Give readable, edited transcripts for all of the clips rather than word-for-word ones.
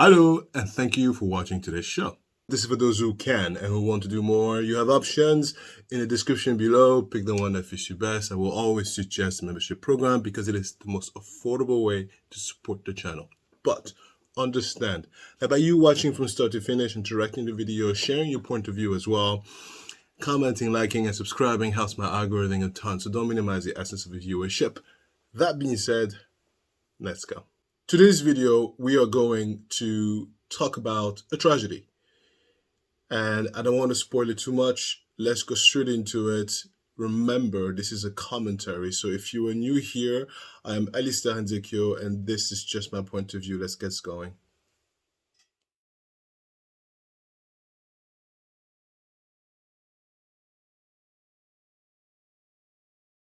Hello, and thank you for watching today's show. This is for those who can and who want to do more. You have options in the description below. Pick the one that fits you best. I will always suggest a membership program because it is the most affordable way to support the channel. But understand that by you watching from start to finish, interacting the video, sharing your point of view as well, commenting, liking, and subscribing helps my algorithm a ton. So don't minimize the essence of the viewership. That being said, let's go. Today's video, we are going to talk about a tragedy. And I don't want to spoil it too much. Let's go straight into it. Remember, this is a commentary. So if you are new here, I am Alistair Handekyo, and this is just my point of view. Let's get going.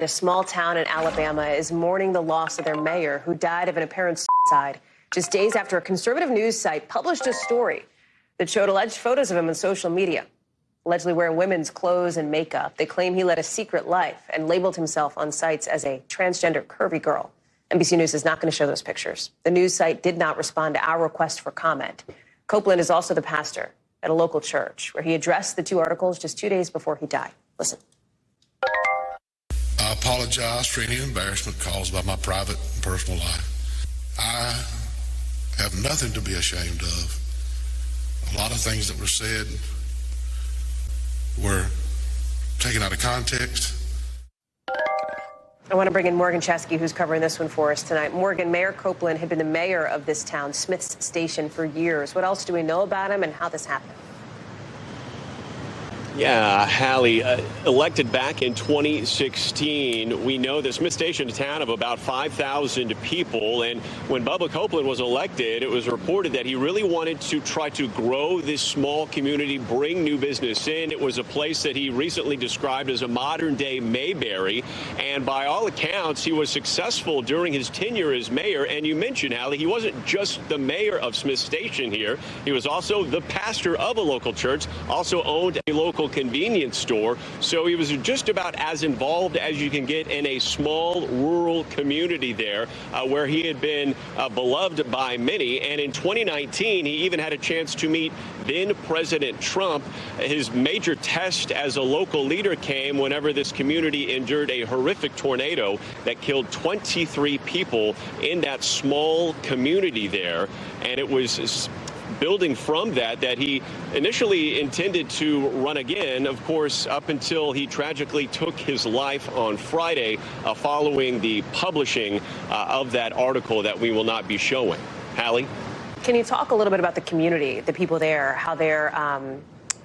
A small town in Alabama is mourning the loss of their mayor, who died of an apparent suicide just days after a conservative news site published a story that showed alleged photos of him on social media. Allegedly wearing women's clothes and makeup, they claim he led a secret life and labeled himself on sites as a transgender curvy girl. NBC News is not going to show those pictures. The news site did not respond to our request for comment. Copeland is also the pastor at a local church where he addressed the two articles just 2 days before he died. Listen. I apologize for any embarrassment caused by my private and personal life. I have nothing to be ashamed of. A lot of things that were said were taken out of context. I want to bring in Morgan Chesky, who's covering this one for us tonight. Morgan, Mayor Copeland had been the mayor of this town, Smith's Station, for years. What else do we know about him and how this happened? Yeah, Hallie, elected back in 2016, we know that Smith Station is a town of about 5,000 people. And when Bubba Copeland was elected, it was reported that he really wanted to try to grow this small community, bring new business in. It was a place that he recently described as a modern-day Mayberry. And by all accounts, he was successful during his tenure as mayor. And you mentioned, Hallie, he wasn't just the mayor of Smith Station here. He was also the pastor of a local church, also owned a local convenience store. So he was just about as involved as you can get in a small rural community there, where he had been beloved by many. And in 2019, he even had a chance to meet then President Trump. His major test as a local leader came whenever this community endured a horrific tornado that killed 23 people in that small community there. And it was building from that he initially intended to run again, of course, up until he tragically took his life on Friday following the publishing of that article that we will not be showing. Hallie? Can you talk a little bit about the community, the people there, how there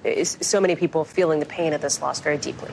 is so many people feeling the pain of this loss very deeply?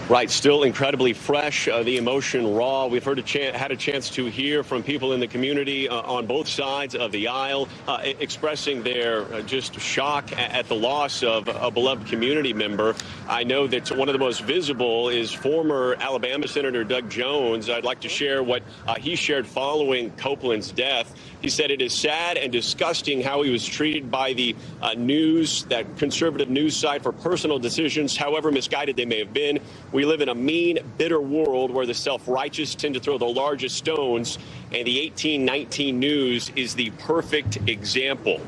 Right, still incredibly fresh, the emotion raw. We've had a chance to hear from people in the community on both sides of the aisle, expressing their just shock at the loss of a beloved community member. I know that one of the most visible is former Alabama Senator Doug Jones. I'd like to share what he shared following Copeland's death. He said it is sad and disgusting how he was treated by the news, that conservative news site, for personal decisions, however misguided they may have been. We live in a mean, bitter world where the self-righteous tend to throw the largest stones, and the 1819 News is the perfect example.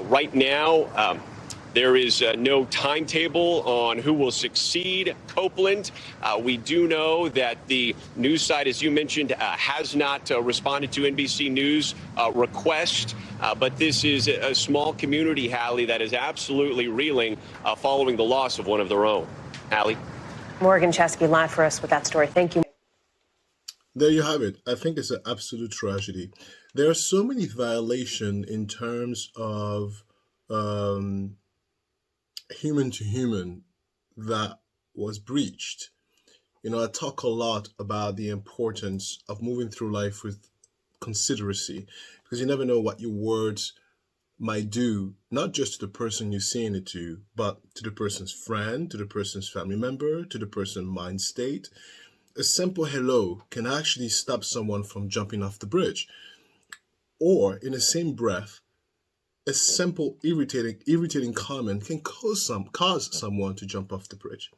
Right now, there is no timetable on who will succeed Copeland. We do know that the news site, as you mentioned, has not responded to NBC News request, but this is a small community, Hallie, that is absolutely reeling following the loss of one of their own. Hallie? Morgan Chesky live for us with that story. Thank you. There you have it. I think it's an absolute tragedy. There are so many violations in terms of human to human that was breached. You know, I talk a lot about the importance of moving through life with consideracy, because you never know what your words might do, not just to the person you're saying it to, but to the person's friend, to the person's family member, to the person's mind state. A simple hello can actually stop someone from jumping off the bridge. Or in the same breath, a simple irritating comment can cause someone to jump off the bridge.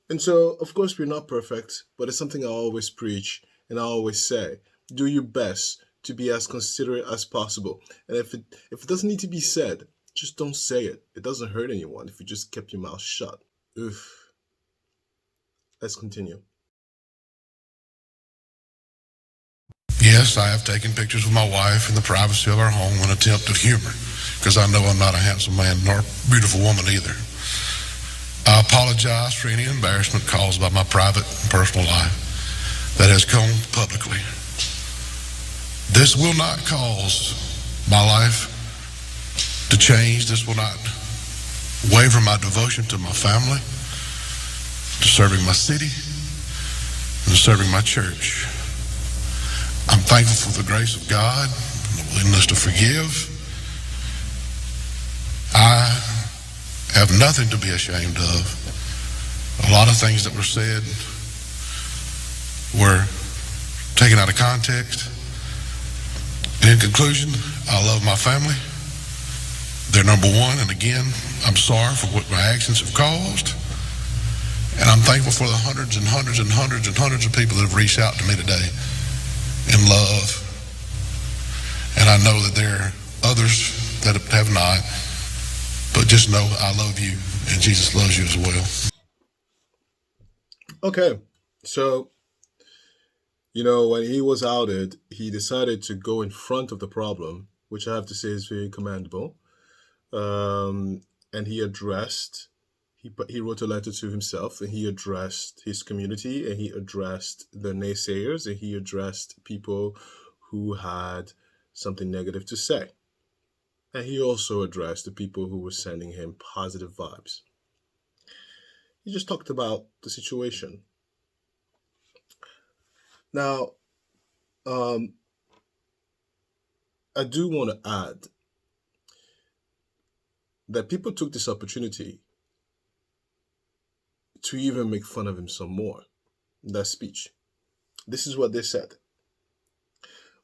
And so, of course, we're not perfect, but it's something I always preach and I always say. Do your best to be as considerate as possible. And if it doesn't need to be said, just don't say it. It doesn't hurt anyone if you just kept your mouth shut. Oof. Let's continue. Yes, I have taken pictures with my wife in the privacy of our home in an attempt at humor, because I know I'm not a handsome man nor a beautiful woman either. I apologize for any embarrassment caused by my private and personal life that has come publicly. This will not cause my life to change. This will not waver my devotion to my family, to serving my city, and to serving my church. I'm thankful for the grace of God and the willingness to forgive. I have nothing to be ashamed of. A lot of things that were said were taken out of context. And in conclusion, I love my family. They're number one. And again, I'm sorry for what my actions have caused. And I'm thankful for the hundreds and hundreds and hundreds and hundreds of people that have reached out to me today in love. And I know that there are others that have not. But just know I love you and Jesus loves you as well. Okay, so, when he was outed, he decided to go in front of the problem, which I have to say is very commendable. And he wrote a letter to himself, and he addressed his community, and he addressed the naysayers, and he addressed people who had something negative to say. And he also addressed the people who were sending him positive vibes. He just talked about the situation. Now, I do want to add that people took this opportunity to even make fun of him some more in that speech. This is what they said.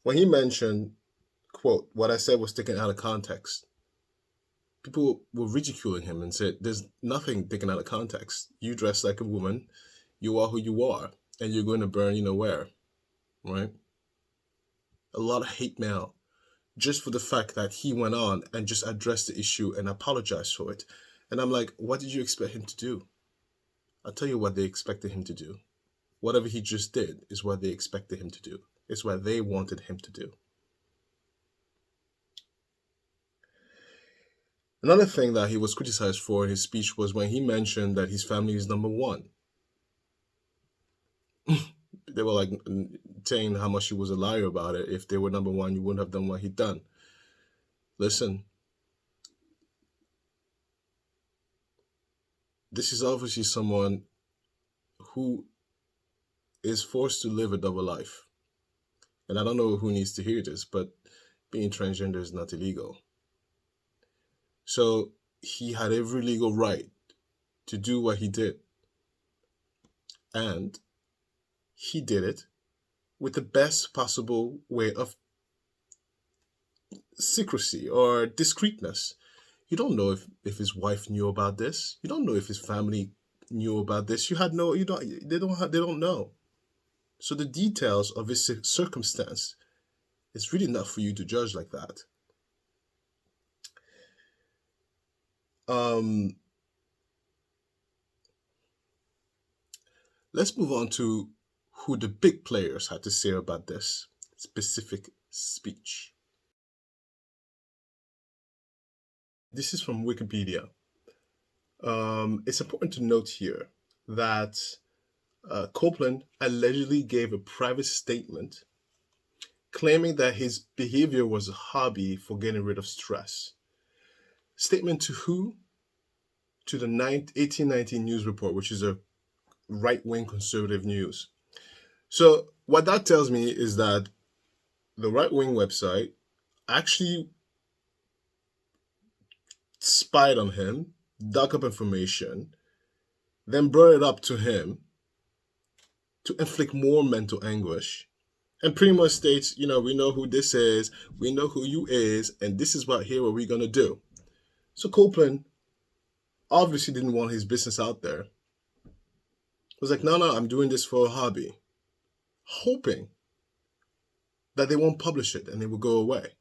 When he mentioned, quote, what I said was taken out of context, people were ridiculing him and said, there's nothing taken out of context. You dress like a woman, you are who you are, and you're going to burn where, right? A lot of hate mail just for the fact that he went on and just addressed the issue and apologized for it. And I'm like, what did you expect him to do? I'll tell you what they expected him to do. Whatever he just did is what they expected him to do. It's what they wanted him to do. Another thing that he was criticized for in his speech was when he mentioned that his family is number one. They were like saying how much he was a liar about it. If they were number one, you wouldn't have done what he'd done. Listen, this is obviously someone who is forced to live a double life. And I don't know who needs to hear this, but being transgender is not illegal. So he had every legal right to do what he did. And he did it with the best possible way of secrecy or discreetness. You don't know if his wife knew about this. You don't know if his family knew about this. They don't know. So the details of his circumstance, it's really not for you to judge like that. Let's move on to who the big players had to say about this specific speech. This is from Wikipedia. It's important to note here that Copeland allegedly gave a private statement claiming that his behavior was a hobby for getting rid of stress. Statement to who? To the 1890 News Report, which is a right-wing conservative news. So what that tells me is that the right-wing website actually spied on him, dug up information, then brought it up to him to inflict more mental anguish, and pretty much states, we know who this is, we know who you is, and this is what we're going to do. So Copeland obviously didn't want his business out there. He was like, no, I'm doing this for a hoping that they won't publish it and it will go away.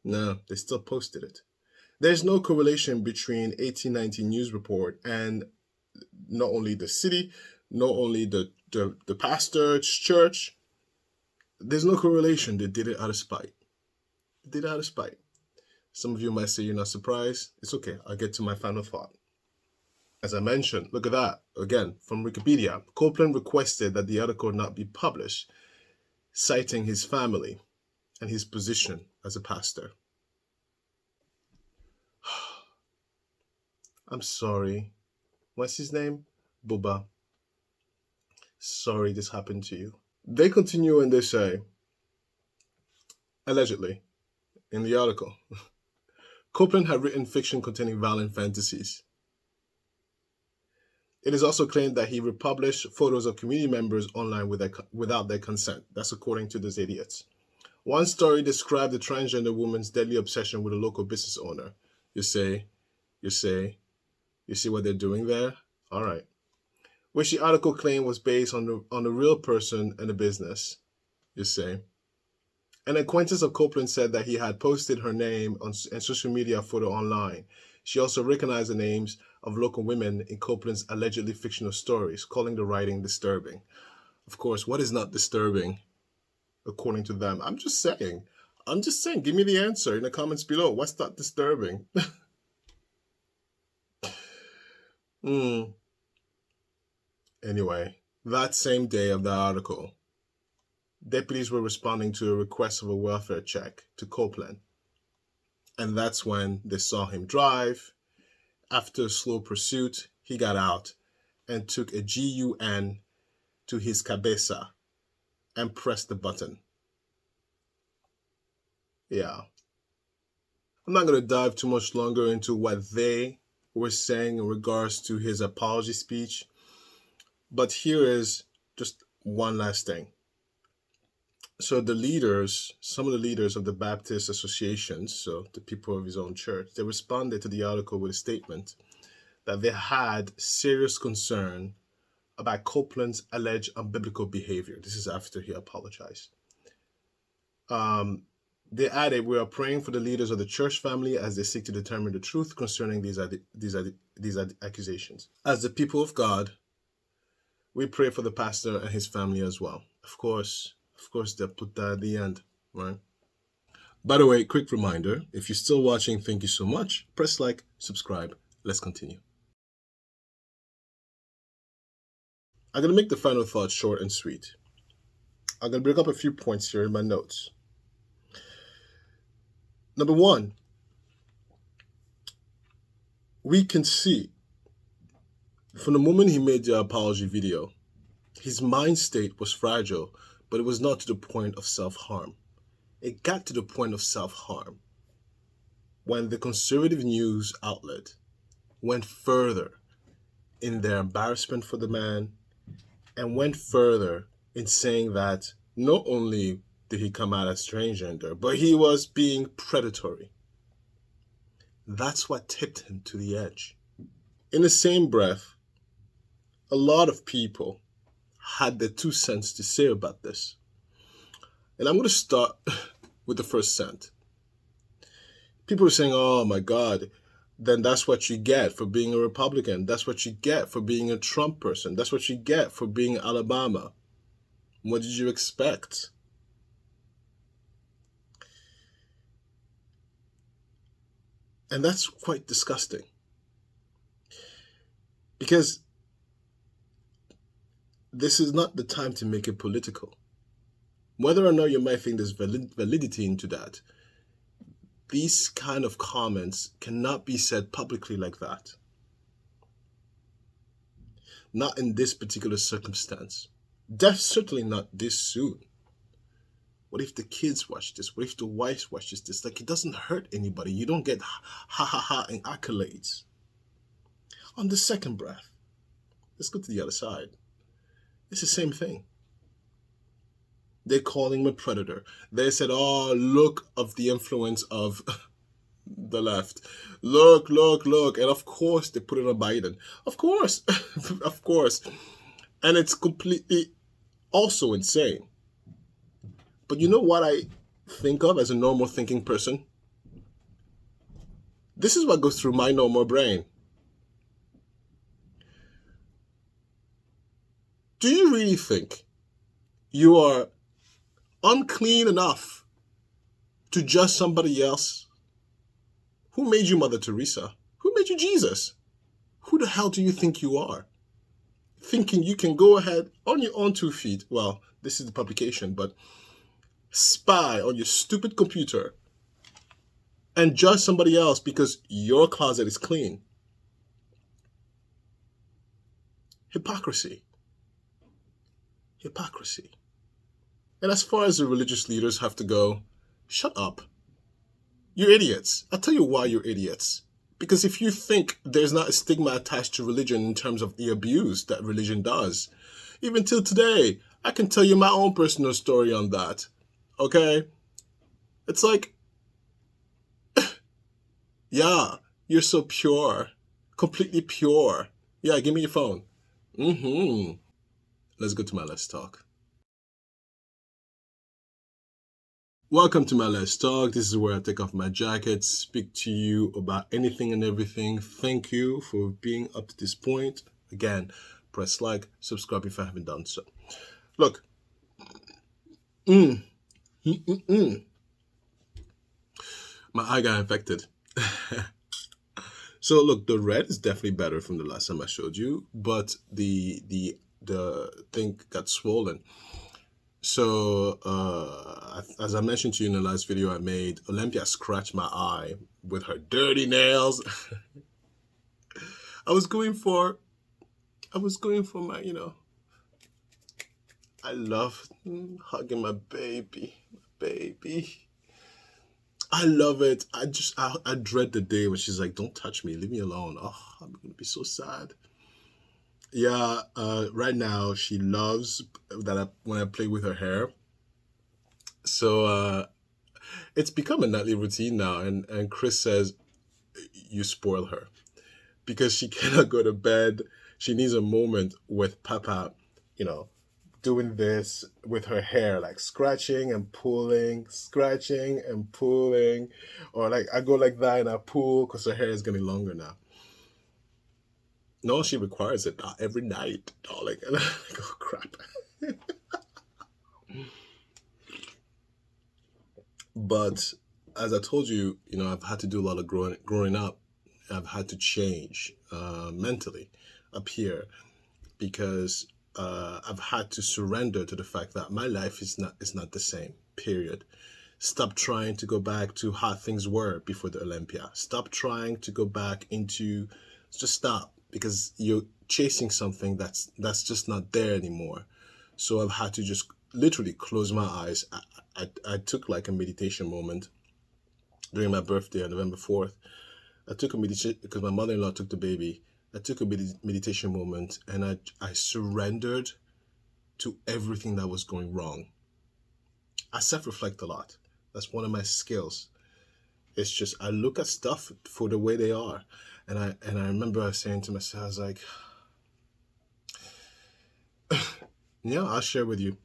No, they still posted it. There's no correlation between 1890 news report and not only the city, not only the pastor's church. There's no correlation. They did it out of spite. They did it out of spite. Some of you might say you're not surprised. It's okay. I'll get to my final thought. As I mentioned, look at that. Again, from Wikipedia, Copeland requested that the article not be published, citing his family and his position as a pastor. I'm sorry. What's his name? Bubba. Sorry this happened to you. They continue and they say, allegedly, in the article, Copeland had written fiction containing violent fantasies. It is also claimed that he republished photos of community members online without their consent. That's according to those idiots. One story described a transgender woman's deadly obsession with a local business owner. You see what they're doing there? All right. Which the article claimed was based on a real person and a business. You see. An acquaintance of Copeland said that he had posted her name and social media photo online. She also recognized the names of local women in Copeland's allegedly fictional stories, calling the writing disturbing. Of course, what is not disturbing, according to them? I'm just saying. Give me the answer in the comments below. What's not disturbing? Anyway, that same day of the article, deputies were responding to a request of a welfare check to Copeland. And that's when they saw him drive. After a slow pursuit, he got out and took a GUN to his cabeza and pressed the button. Yeah. I'm not going to dive too much longer into what they were saying in regards to his apology speech. But here is just one last thing. So some of the leaders of the Baptist associations, so the people of his own church, they responded to the article with a statement that they had serious concern about Copeland's alleged unbiblical behavior. This is after he apologized. They added, "We are praying for the leaders of the church family as they seek to determine the truth concerning these accusations. As the people of God, we pray for the pastor and his family as well." Of course, they put that at the end, right? By the way, quick reminder, if you're still watching, thank you so much. Press like, subscribe. Let's continue. I'm going to make the final thought short and sweet. I'm going to bring up a few points here in my notes. Number one, we can see from the moment he made the apology video, his mind state was fragile, but it was not to the point of self-harm. It got to the point of self-harm when the conservative news outlet went further in their embarrassment for the man and went further in saying that not only did he come out as transgender, but he was being predatory. That's what tipped him to the edge. In the same breath, a lot of people had their 2 cents to say about this. And I'm going to start with the first cent. People are saying, oh my God, then that's what you get for being a Republican. That's what you get for being a Trump person. That's what you get for being Alabama. What did you expect? And that's quite disgusting. Because this is not the time to make it political. Whether or not you might think there's validity into that, these kind of comments cannot be said publicly like that. Not in this particular circumstance. Certainly not this soon. What if the kids watch this? What if the wife watches this? Like, it doesn't hurt anybody. You don't get ha and accolades. On the second breath, let's go to the other side. It's the same thing. They're calling him a predator. They said, oh, look of the influence of the left. Look. And of course, they put it on Biden. Of course. Of course. And it's completely also insane. But you know what I think of as a normal thinking person? This is what goes through my normal brain. Do you really think you are unclean enough to judge somebody else? Who made you Mother Teresa? Who made you Jesus? Who the hell do you think you are? Thinking you can go ahead on your own 2 feet, well, this is the publication, but spy on your stupid computer and judge somebody else because your closet is clean. Hypocrisy. Hypocrisy. And as far as the religious leaders have to go, shut up. You're idiots. I'll tell you why you're idiots. Because if you think there's not a stigma attached to religion in terms of the abuse that religion does, even till today, I can tell you my own personal story on that. Okay? It's like, yeah, you're so pure. Completely pure. Yeah, give me your phone. Let's go to my Let's Talk. Welcome to my Let's Talk. This is where I take off my jacket, speak to you about anything and everything. Thank you for being up to this point. Again, press like, subscribe if I haven't done so. Look. My eye got infected. So look, the red is definitely better from the last time I showed you, but the thing got swollen. So as I mentioned to you in the last video I made, Olympia scratched my eye with her dirty nails. I was going for my, I love hugging my baby. I love it. I dread the day when she's like, don't touch me, leave me alone. Oh, I'm gonna be so sad. Yeah, right now she loves that when I play with her hair. So it's become a nightly routine now, and Chris says you spoil her because she cannot go to bed. She needs a moment with Papa, doing this with her hair, like scratching and pulling, or like I go like that and I pull because her hair is getting longer now. No, she requires it every night, darling. And I'm like, oh crap. But as I told you, I've had to do a lot of growing up. I've had to change mentally up here because I've had to surrender to the fact that my life is not the same, period. Stop trying to go back to how things were before the Olympia. Stop trying to go back into, just stop, because you're chasing something that's just not there anymore. So I've had to just literally close my eyes. I took like a meditation moment during my birthday on November 4th. I took a meditation because my mother-in-law took the baby. I took a meditation moment and I surrendered to everything that was going wrong. I self-reflect a lot. That's one of my skills. It's just I look at stuff for the way they are. And I remember saying to myself, I was like, yeah, I'll share with you.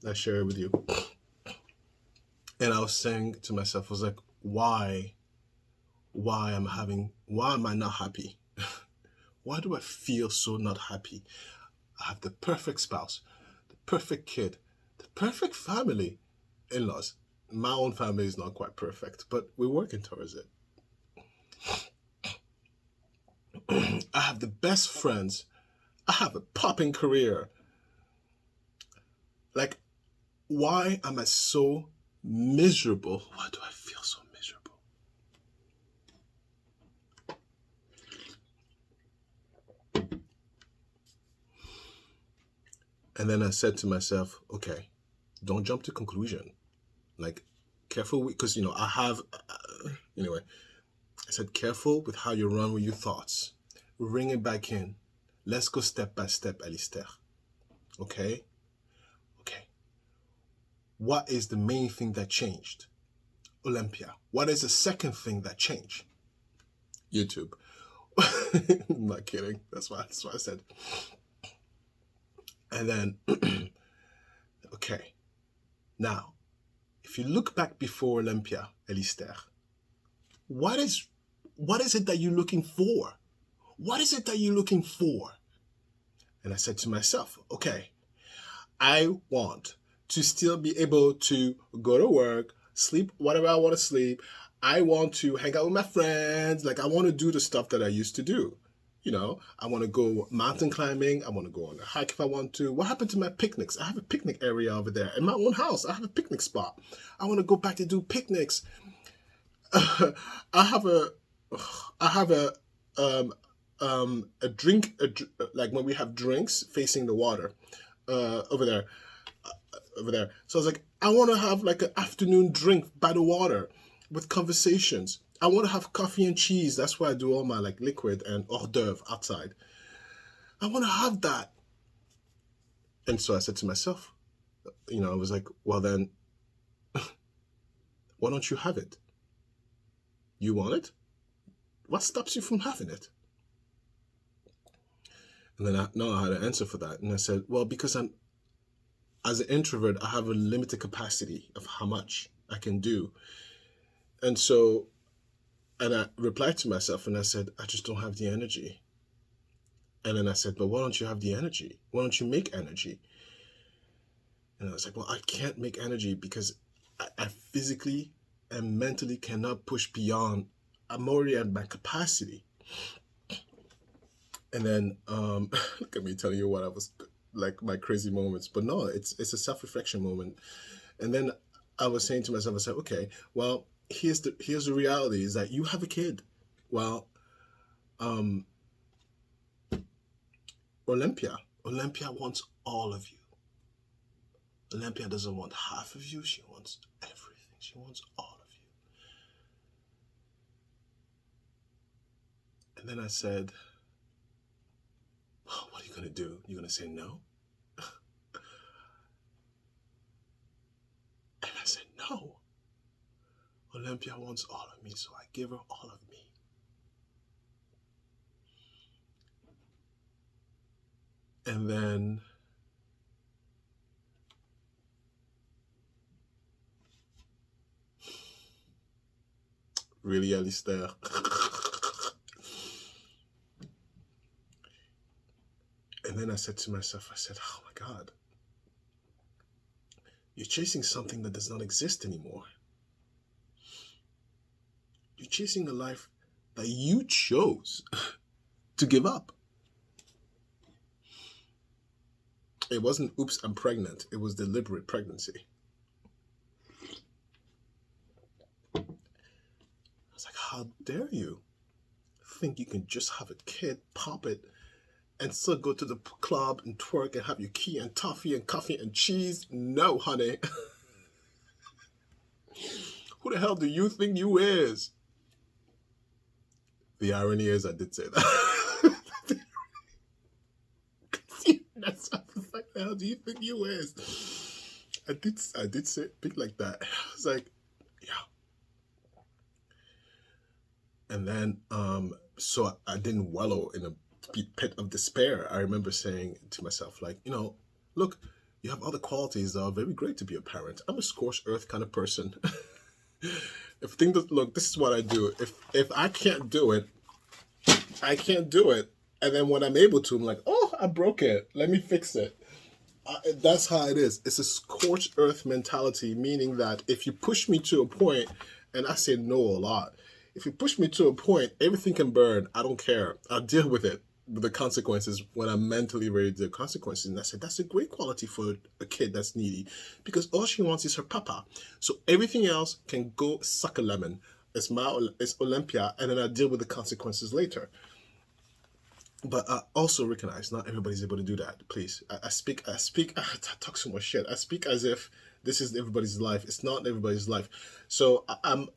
And I was saying to myself, I was like, why am I not happy? Why do I feel so not happy? I have the perfect spouse, the perfect kid, the perfect family, in-laws. My own family is not quite perfect, but we're working towards it. I have the best friends. I have a popping career. Like, why am I so miserable? Why do I feel so miserable? And then I said to myself, okay, don't jump to conclusion. Like, careful, because, I have, anyway, I said, careful with how you run with your thoughts. Ring it back in. Let's go step by step, Alistair. Okay? Okay. What is the main thing that changed? Olympia. What is the second thing that changed? YouTube. I'm not kidding. That's what I said. And then, okay. Now, if you look back before Olympia, Elister, what is it that you're looking for? What is it that you're looking for? And I said to myself, okay, I want to still be able to go to work, sleep whatever I want to sleep. I want to hang out with my friends. Like, I want to do the stuff that I used to do. You know, I want to go mountain climbing. I want to go on a hike if I want to. What happened to my picnics? I have a picnic area over there. In my own house, I have a picnic spot. I want to go back to do picnics. I have a drink, like when we have drinks facing the water over there. So I was like, I want to have like an afternoon drink by the water with conversations. I want to have coffee and cheese. That's why I do all my like liquid and hors d'oeuvre outside. I want to have that. And so I said to myself, you know, I was like, well then, why don't you have it? You want it? What stops you from having it? And then I had an answer for that. And I said, well, because as an introvert, I have a limited capacity of how much I can do. And so, and I replied to myself and I said, I just don't have the energy. And then I said, but why don't you have the energy? Why don't you make energy? And I was like, well, I can't make energy because I physically and mentally cannot push beyond. I'm already at my capacity. And then, look at me telling you what I was like, my crazy moments. But no, it's a self-reflection moment. And then I was saying to myself, I said, okay, well, here's the reality is that you have a kid. Well, Olympia wants all of you. Olympia doesn't want half of you. She wants everything. She wants all of you. And then I said, oh, what are you going to do? You're going to say no? And I said, no. Olympia wants all of me, so I give her all of me. And then really, Alistair. And then I said to myself, I said, oh my God, you're chasing something that does not exist anymore. You're chasing a life that you chose to give up. It wasn't, oops, I'm pregnant. It was deliberate pregnancy. I was like, how dare you think you can just have a kid, pop it, and still go to the club and twerk and have your key and toffee and coffee and cheese? No, honey. Who the hell do you think you is? The irony is I did say that. That's like, the hell do you think you is? I did say it like that. I was like, yeah. And then, so I didn't wallow in a pit of despair. I remember saying to myself, like, you know, look, you have other qualities that are very great to be a parent. I'm a scorched earth kind of person. Look, this is what I do. If I can't do it, I can't do it. And then when I'm able to, I'm like, oh, I broke it. Let me fix it. That's how it is. It's a scorched earth mentality, meaning that if you push me to a point, and I say no a lot, if you push me to a point, everything can burn. I don't care. I'll deal with it, with the consequences when I'm mentally ready to do the consequences. And I said, that's a great quality for a kid that's needy, because all she wants is her papa. So everything else can go suck a lemon. It's Olympia, and then I deal with the consequences later. But I also recognize not everybody's able to do that. Please, I talk so much shit. I speak as if this is everybody's life. It's not everybody's life. So I'm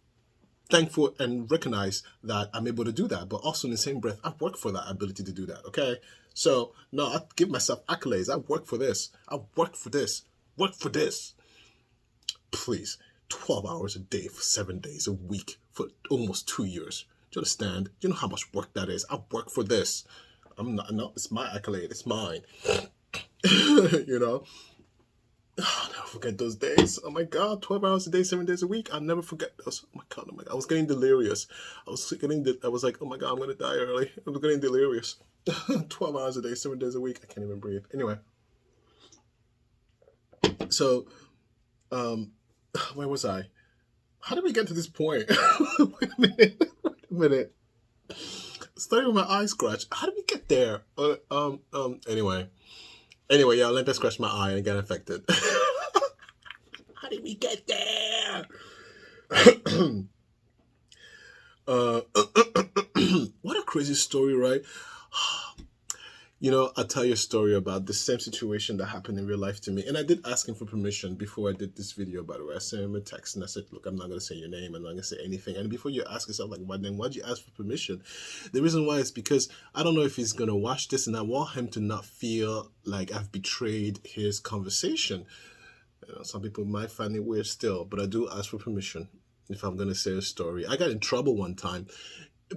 thankful and recognize that I'm able to do that. But also in the same breath, I work for that ability to do that. Okay. So no, I give myself accolades. I work for this. I work for this. Work for this. Please, 12 hours a day for 7 days a week for almost 2 years. Do you understand? Do you know how much work that is? I work for this. I'm not, it's my accolade. It's mine. You know? I'll never forget those days. Oh my God, 12 hours a day, 7 days a week. I'll never forget those. Oh my God, I was getting delirious. I was like, oh my God, I'm going to die early. I was getting delirious. 12 hours a day, 7 days a week. I can't even breathe. Anyway. So, where was I? How did we get to this point? Wait a minute. Starting with my eye scratch. How did we get there? Anyway, yeah, let me scratch my eye and get infected. How did we get there? What a crazy story, right? You know, I'll tell you a story about the same situation that happened in real life to me. And I did ask him for permission before I did this video, by the way. I sent him a text and I said, look, I'm not going to say your name. I'm not going to say anything. And before you ask yourself, like, why'd you ask for permission? The reason why is because I don't know if he's going to watch this, and I want him to not feel like I've betrayed his conversation. You know, some people might find it weird still, but I do ask for permission if I'm going to say a story. I got in trouble one time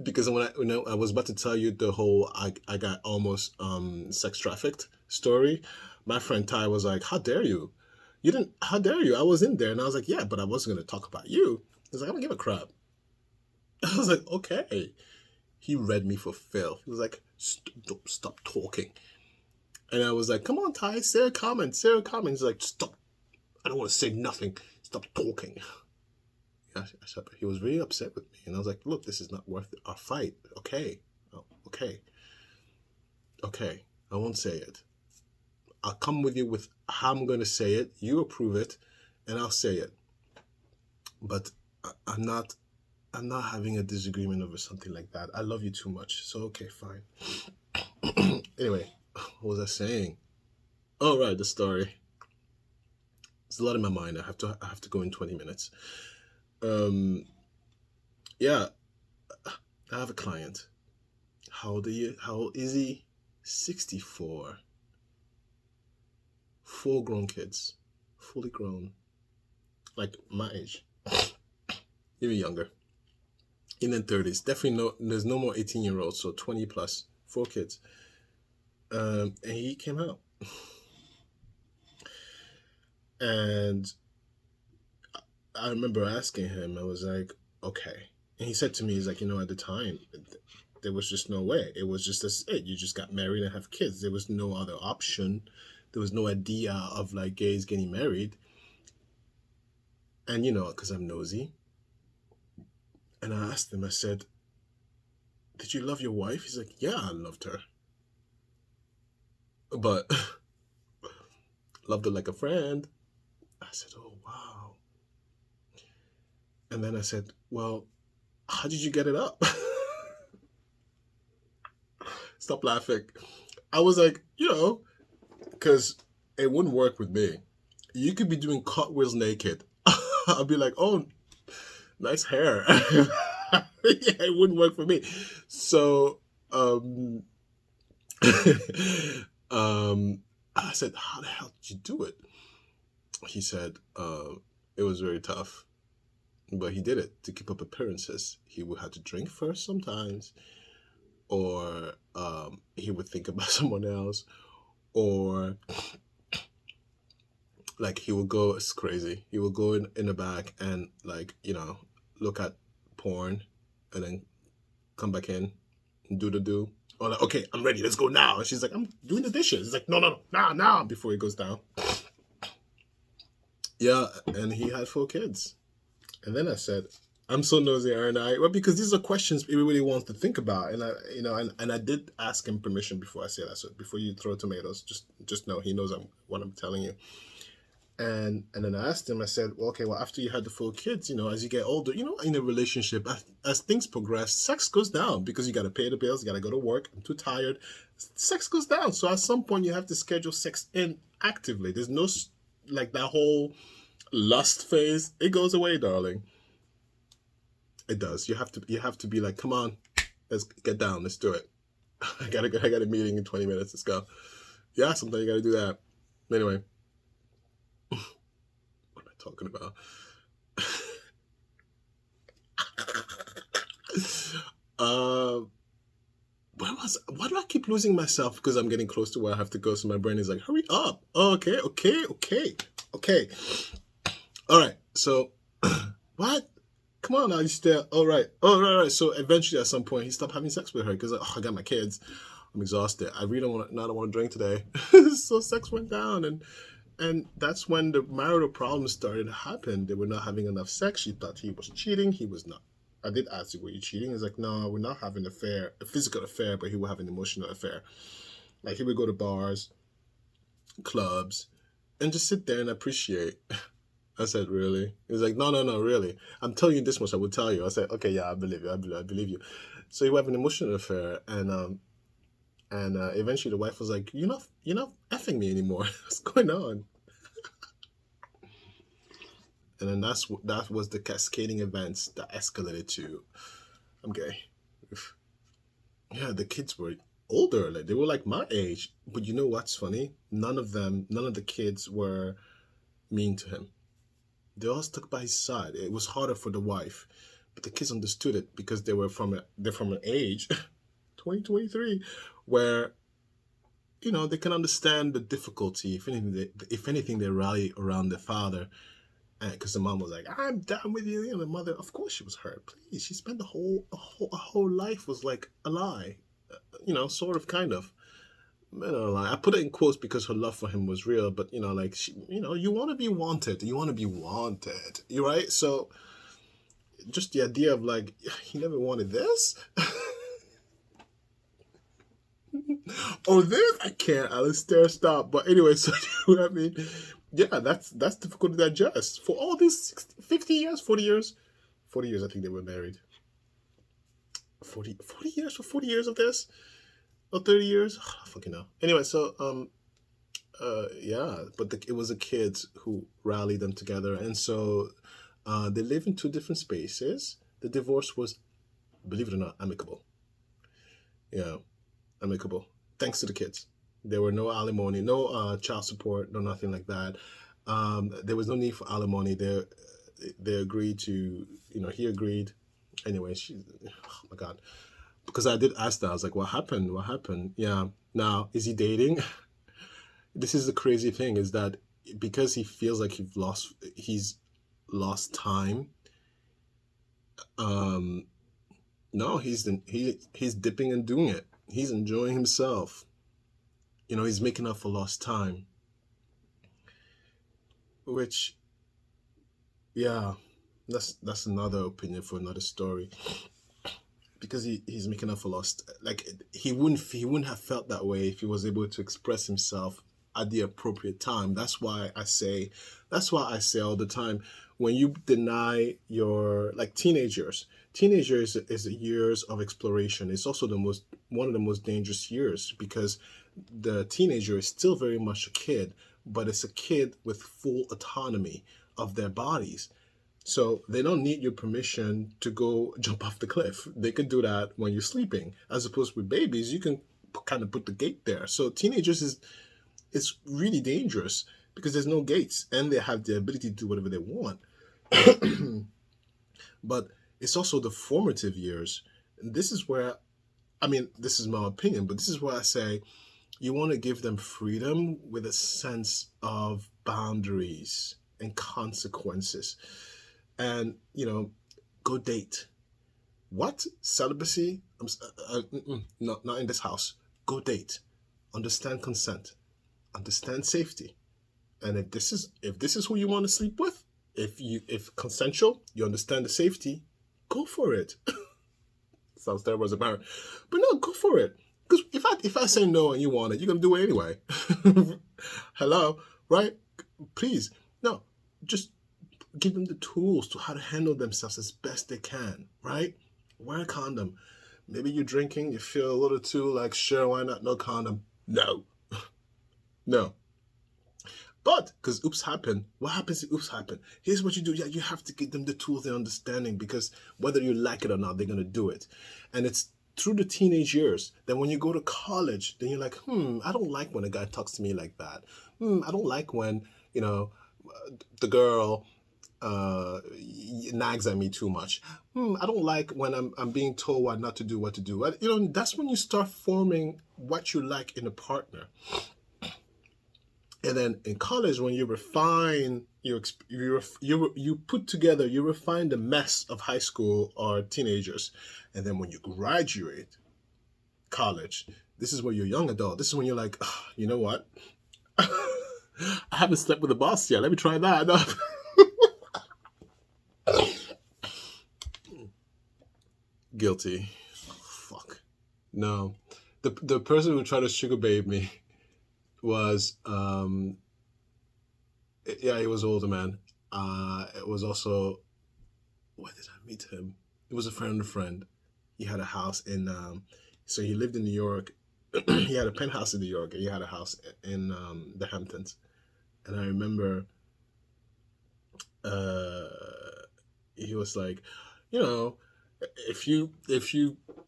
because when I was about to tell you the whole I got almost sex trafficked story, my friend Ty was like, how dare you? How dare you? I was in there. And I was like, yeah, but I wasn't going to talk about you. He's like, I don't give a crap. I was like, okay. He read me for filth. He was like, stop talking. And I was like, come on, Ty, say a comment. He's like, stop. I don't want to say nothing. Stop talking. Yeah, he was really upset with me. And I was like, look, this is not worth our fight. Okay. Oh, okay. Okay. I won't say it. I'll come with you with how I'm going to say it. You approve it, and I'll say it. But I'm not having a disagreement over something like that. I love you too much. So, okay, fine. Anyway, what was I saying? Oh, right, the story. There's a lot in my mind. I have to go in 20 minutes. Yeah, I have a client. How old is he? 64. 4 grown kids, fully grown, like my age, even younger, in their 30s. Definitely there's no more 18-year-olds, so 20 plus, 4 kids. And he came out. And I remember asking him, I was like, okay. And he said to me, he's like, at the time, there was just no way. It was just it. You just got married and have kids. There was no other option. There was no idea of like gays getting married. And because I'm nosy. And I asked him, I said, did you love your wife? He's like, yeah, I loved her. But loved her like a friend. I said, oh, wow. And then I said, well, how did you get it up? Stop laughing. I was like, because it wouldn't work with me. You could be doing cartwheels naked. I'll be like, oh, nice hair. Yeah, it wouldn't work for me. So, I said, how the hell did you do it? He said, it was very tough. But he did it to keep up appearances. He would have to drink first sometimes, or he would think about someone else, or like he would go, it's crazy. He would go in the back and look at porn and then come back in and do the do. Or like, okay, I'm ready, let's go now. And she's like, I'm doing the dishes. He's like, no, now, before he goes down. Yeah, and he had 4 kids. And then I said, I'm so nosy, aren't I? Well, because these are questions everybody wants to think about. And I did ask him permission before I say that. So before you throw tomatoes, just know he knows what I'm telling you. And then I asked him, I said, well, okay, well, after you had the 4 kids, as you get older, in a relationship, as things progress, sex goes down because you got to pay the bills, you got to go to work. I'm too tired. Sex goes down. So at some point you have to schedule sex in actively. There's no, like that whole lust phase. It goes away, darling. It does. You have to be like, come on, let's get down. Let's do it. I got a meeting in 20 minutes. Let's go. Yeah, sometimes you got to do that. Anyway. What am I talking about? Why do I keep losing myself? Because I'm getting close to where I have to go. So my brain is like, hurry up. Oh, okay. Okay. All right. So, what? Come on now, you still. All right. Oh, right. So eventually, at some point, he stopped having sex with her because I got my kids. I'm exhausted. I really don't want to drink today. So sex went down, and that's when the marital problems started to happen. They were not having enough sex. She thought he was cheating. He was not. I did ask you, were you cheating? He's like, no, we're not having a physical affair, but he would have an emotional affair. Like he would go to bars, clubs, and just sit there and appreciate. I said, really? He's like, no, really. I'm telling you this much, I will tell you. I said, okay, yeah, I believe you. I believe you. So he would have an emotional affair, and eventually the wife was like, you're not effing me anymore. What's going on? And then that was the cascading events that escalated to, I'm gay. Yeah, the kids were older, like they were like my age. But you know what's funny? None of the kids were mean to him. They all stuck by his side. It was harder for the wife, but the kids understood it because they're from an age, 2023, where they can understand the difficulty. If anything, they rally around their father. Because the mom was like, I'm down with you. The mother, of course, she was hurt. Please, she spent a whole life was like a lie. Sort of, kind of. I put it in quotes because her love for him was real. But like you want to be wanted. You want to be wanted. You're right. So, just the idea of like, he never wanted this. Or this, I can't. Alistair, stop. But anyway, so you know what I mean. Yeah, that's difficult to digest. For all these 50 years, 40 years, 40 years, I think they were married. 40 years for 40 years of this? Or 30 years? I fucking know. Anyway, so, yeah, but it was the kids who rallied them together. And so they live in two different spaces. The divorce was, believe it or not, amicable. Yeah, amicable. Thanks to the kids. There were no alimony, no child support, no nothing like that. There was no need for alimony. They agreed to, he agreed. Anyway, oh my God. Because I did ask that. I was like, what happened? What happened? Yeah. Now, is he dating? This is the crazy thing, is that because he feels like he's lost time. No, he's dipping and doing it. He's enjoying himself. He's making up for lost time. Which, yeah, that's another opinion for another story. Because he's making up for lost, like he wouldn't have felt that way if he was able to express himself at the appropriate time. That's why I say all the time, when you deny your, like, teenagers is years of exploration. It's also one of the most dangerous years, because the teenager is still very much a kid, but it's a kid with full autonomy of their bodies. So they don't need your permission to go jump off the cliff. They can do that when you're sleeping. As opposed with babies, you can kind of put the gate there. So teenagers it's really dangerous because there's no gates, and they have the ability to do whatever they want. But it's also the formative years. And this is where, this is my opinion, but this is where I say you want to give them freedom with a sense of boundaries and consequences. And, go date. What? Celibacy? Not in this house. Go date. Understand consent. Understand safety. And if this is who you want to sleep with, if consensual, you understand the safety, go for it. Sounds terrible as a parent. But no, go for it. Because if I say no and you want it, you're going to do it anyway. Hello? Right? Please. No, just give them the tools to how to handle themselves as best they can, right? Wear a condom. Maybe you're drinking, you feel a little too like, sure, why not? No condom. No. No. But, because oops happened, what happens if oops happen? Here's what you do. Yeah, you have to give them the tools and understanding, because whether you like it or not, they're going to do it. And it's through the teenage years that when you go to college, then you're like, I don't like when a guy talks to me like that. I don't like when, the girl nags at me too much. I don't like when I'm being told what not to do, what to do. That's when you start forming what you like in a partner. And then in college, when you refine you put together, you refine the mess of high school or teenagers, and then when you graduate college, this is where you're young adult. This is when you're like, "Ah, you know what? I haven't slept with a boss yet. Let me try that." No. Guilty. Fuck. No. The person who tried to sugar babe me was yeah, he was older, man. It was also, where did I meet him? It was a friend of a friend. He had a house in so he lived in New York. He had a penthouse in New York, and he had a house in the Hamptons. And I remember he was like, you know, if you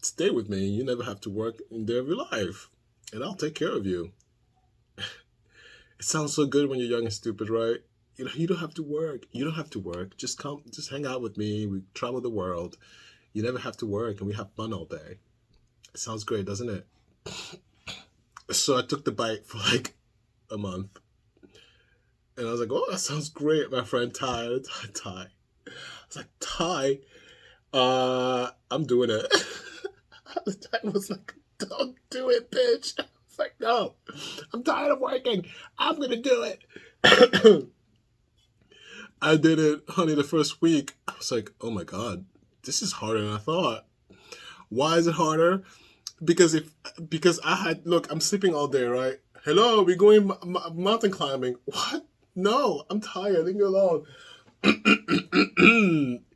stay with me, you never have to work in day of your life, and I'll take care of you. It sounds so good when you're young and stupid, right? You know, you don't have to work. You don't have to work. Just come, just hang out with me. We travel the world. You never have to work, and we have fun all day. It sounds great, doesn't it? So I took the bite for like a month, and I was like, "Oh, that sounds great." My friend Ty. I was like, "Ty, I'm doing it." Ty was like, "Don't do it, bitch." I was like, "No, I'm tired of working. I'm gonna do it." I did it, honey, the first week. I was like, "Oh my God, this is harder than I thought." Why is it harder? Because look, I'm sleeping all day, right? Hello, we're going mountain climbing. What? No, I'm tired. Leave me alone.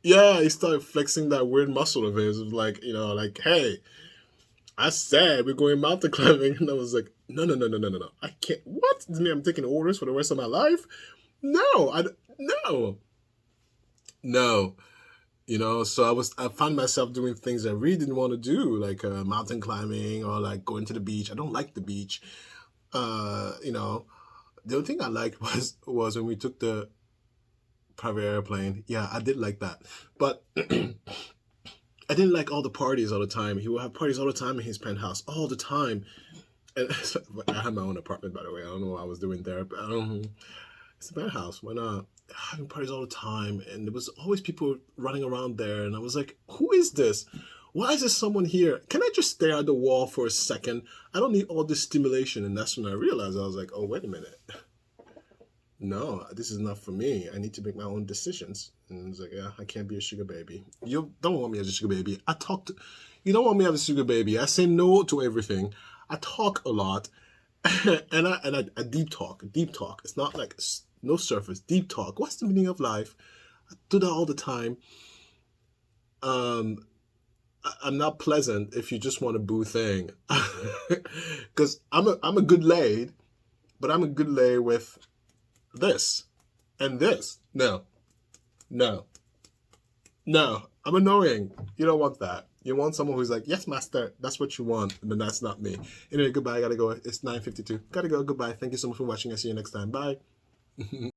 Yeah, he started flexing that weird muscle of his. It was like, you know, like, hey, I said we're going mountain climbing. And I was like, no. I can't. What? Does it mean I'm taking orders for the rest of my life? No, no. You know, so I found myself doing things I really didn't want to do, like mountain climbing or like going to the beach. I don't like the beach. You know, the only thing I liked was when we took the private airplane. Yeah, I did like that. But I didn't like all the parties all the time. He would have parties all the time in his penthouse, all the time. And I had my own apartment, by the way. I don't know what I was doing there, but it's a penthouse. Why not? Having parties all the time, and there was always people running around there, and I was like, who is this? Why is there someone here? Can I just stare at the wall for a second? I don't need all this stimulation. And that's when I realized, I was like, oh, wait a minute. No, this is not for me. I need to make my own decisions. And I was like, yeah, I can't be a sugar baby. You don't want me as a sugar baby. You don't want me as a sugar baby. I say no to everything. I talk a lot. and I deep talk. It's not like no surface, deep talk. What's the meaning of life? I do that all the time. I'm not pleasant if you just want a boo thing. Because I'm a good laid, but I'm a good lay with this and this. No. I'm annoying. You don't want that. You want someone who's like, yes, master, that's what you want. And then that's not me. Anyway, goodbye. I gotta go. It's 9:52. Gotta go. Goodbye. Thank you so much for watching. I'll see you next time. Bye.